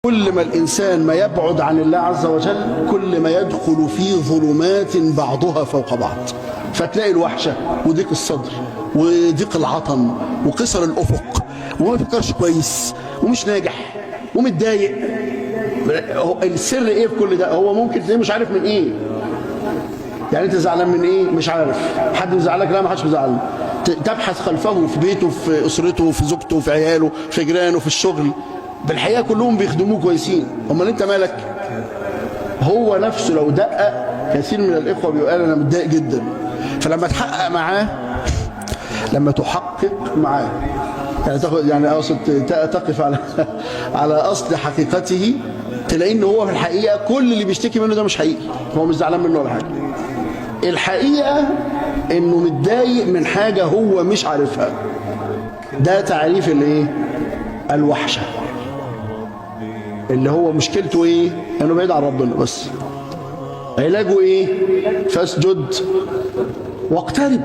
كل ما الإنسان ما يبعد عن الله عز وجل كل ما يدخل في ظلمات بعضها فوق بعض، فتلاقي الوحشة وضيق الصدر وضيق العطن وقصر الأفق وما بيفكرش كويس ومش ناجح ومتضايق. السر ايه في كل ده؟ هو ممكن تلاقيه مش عارف من ايه. يعني انت زعلان من ايه؟ مش عارف. حد مزعلك؟ لا، ما حدش مزعلني. تبحث خلفه في بيته، في اسرته، في زوجته، في عياله، في جيرانه، في الشغل، بالحقيقه كلهم بيخدموه كويسين. امال انت مالك؟ هو نفسه لو دقق، كثير من الاخوه بيقول انا متضايق جدا. فلما تحقق معاه، لما تحقق معاه، يعني تاخد، يعني اقصد تقف على اصل حقيقته، تلاقي ان هو في الحقيقه كل اللي بيشتكي منه ده مش حقيقي، هو مش زعلان منه ولا حاجه. الحقيقه انه متضايق من حاجه هو مش عارفها. ده تعريف الايه؟ الوحشه. اللي هو مشكلته ايه؟ انه بعيد عن ربنا بس. علاجه ايه؟ فاسجد واقترب.